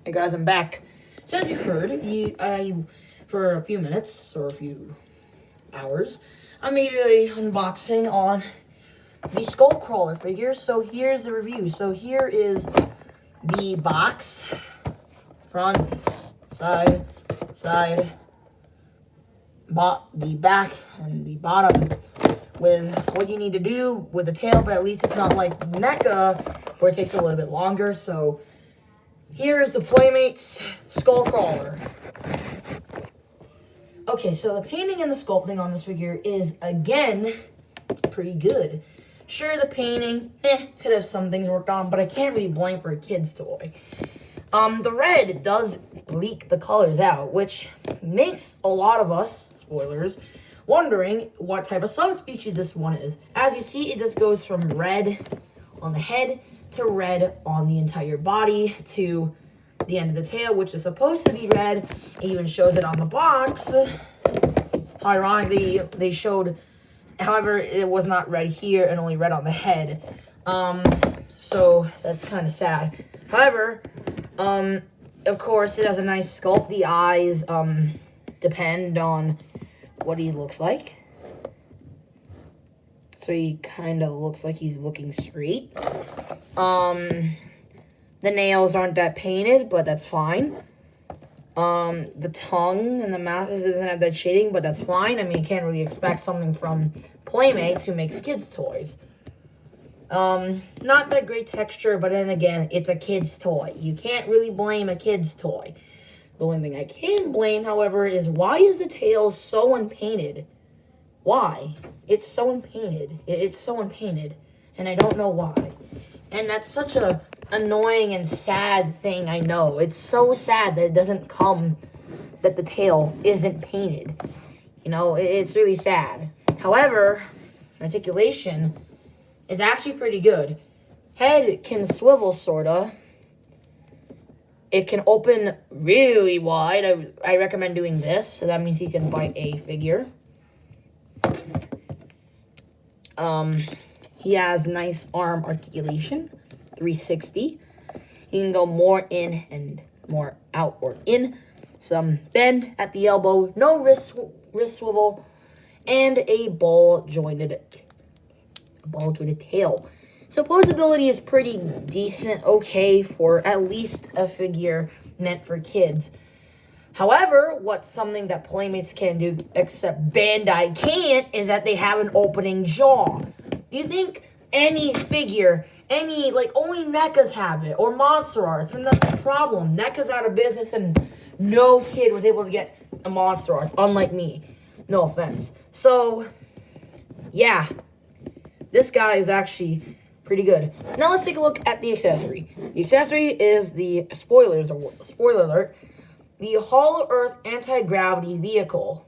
Hey guys, I'm back. So as you've heard, for a few minutes or a few hours, I made a unboxing on the skullcrawler figure. So here's the review. So here is the box, front, side, the back, and the bottom, with what you need to do with the tail, but at least it's not like NECA, where it takes a little bit longer. So here is the Playmates skullcrawler. Okay, so the painting and the sculpting on this figure is, again, pretty good. Sure, the painting, could have some things worked on, but I can't really blame for a kid's toy. The red does leak the colors out, which makes a lot of us, spoilers, wondering what type of subspecies this one is. As you see, it just goes from red on the head to red on the entire body to the end of the tail, which is supposed to be red. It even shows it on the box. Ironically, they showed, however, it was not red here and only red on the head. So that's kind of sad. However, of course, it has a nice sculpt. The eyes depend on what he looks like. So he kind of looks like he's looking straight. The nails aren't that painted, but that's fine. The tongue and the mouth doesn't have that shading, but that's fine. I mean, you can't really expect something from Playmates, who makes kids' toys. Not that great texture, but then again, it's a kid's toy. You can't really blame a kid's toy. The only thing I can blame, however, is why is the tail so unpainted? Why? It's so unpainted. It's so unpainted, and I don't know why. And that's such a annoying and sad thing, I know. It's so sad that it doesn't come, that the tail isn't painted. You know, it's really sad. However, articulation is actually pretty good. Head can swivel, sorta. It can open really wide. I recommend doing this, so that means you can bite a figure. He has nice arm articulation, 360. He can go more in and more out or in. Some bend at the elbow, no wrist swivel, and a ball jointed tail. So posability is pretty decent, okay, for at least a figure meant for kids. However, what's something that Playmates can do, except Bandai can't, is that they have an opening jaw. Do you think any figure, only NECAs have it, or Monster Arts, and that's the problem. NECA's out of business, and no kid was able to get a Monster Arts, unlike me. No offense. So, yeah, this guy is actually pretty good. Now let's take a look at the accessory. The accessory is the spoiler alert, the Hollow Earth anti-gravity vehicle.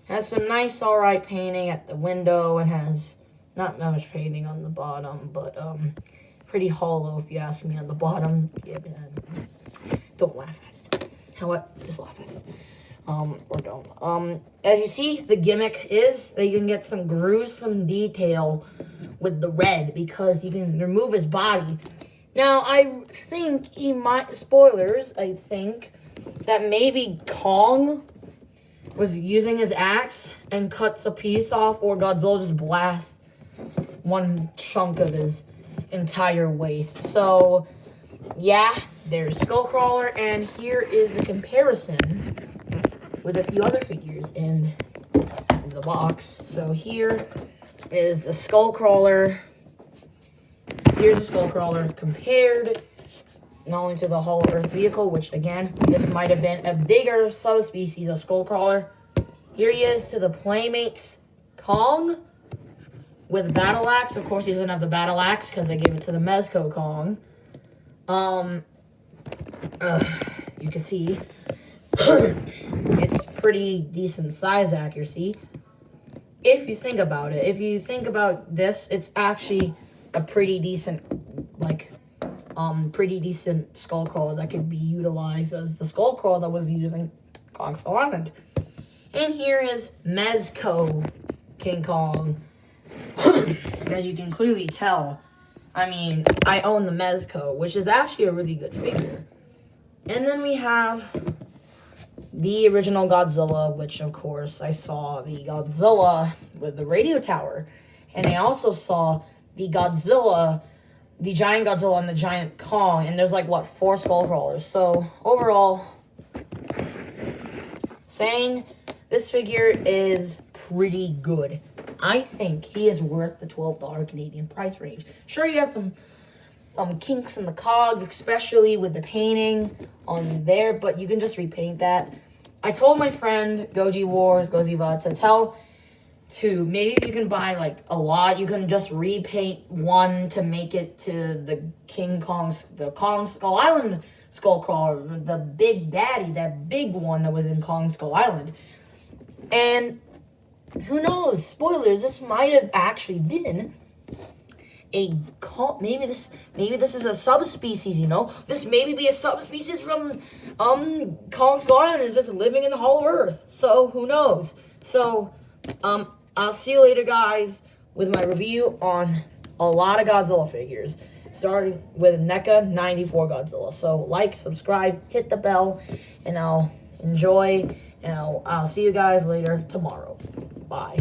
Has some nice, alright painting at the window, and has not much painting on the bottom, but pretty hollow if you ask me on the bottom. Yeah, don't laugh at it. Just laugh at it. Or don't. As you see, the gimmick is that you can get some gruesome detail with the red, because you can remove his body. Now, I think he might, spoilers, I think that maybe Kong was using his axe and cuts a piece off, or Godzilla just blasts one chunk of his entire waist. So, yeah, there's Skullcrawler, and here is the comparison with a few other figures in the box. So here is the Skullcrawler. Here's the Skullcrawler compared not only to the Hollow Earth vehicle, which again, this might have been a bigger subspecies of Skullcrawler. Here he is to the Playmates Kong with Battle Axe. Of course, he doesn't have the Battle Axe because they gave it to the Mezco Kong. You can see it's pretty decent size accuracy. If you think about it, if you think about this, it's actually a pretty decent, pretty decent Skullcrawler that could be utilized as the Skullcrawler that was used in Kong Skull Island. And here is Mezco King Kong. As you can clearly tell, I mean, I own the Mezco, which is actually a really good figure. And then we have the original Godzilla, which, of course, I saw the Godzilla with the radio tower. And I also saw the Godzilla, the giant Godzilla and the giant Kong. And there's, like, what, 4 skullcrawlers. So, overall, saying this figure is pretty good. I think he is worth the $12 Canadian price range. Sure, he has some kinks in the cog, especially with the painting on there, but you can just repaint that. I told my friend Goji Wars, Goziva, to maybe if you can buy like a lot, you can just repaint one to make it to the Kong Skull Island skullcrawler, the big baddie, that big one that was in Kong Skull Island. And who knows? Spoilers, this might have actually been maybe this is a subspecies, you know? This maybe be a subspecies from Kong Skull Island is just living in the Hollow Earth. So who knows? So I'll see you later, guys, with my review on a lot of Godzilla figures, starting with NECA 94 Godzilla. So like, subscribe, hit the bell, and I'll enjoy, and I'll see you guys later tomorrow. Bye.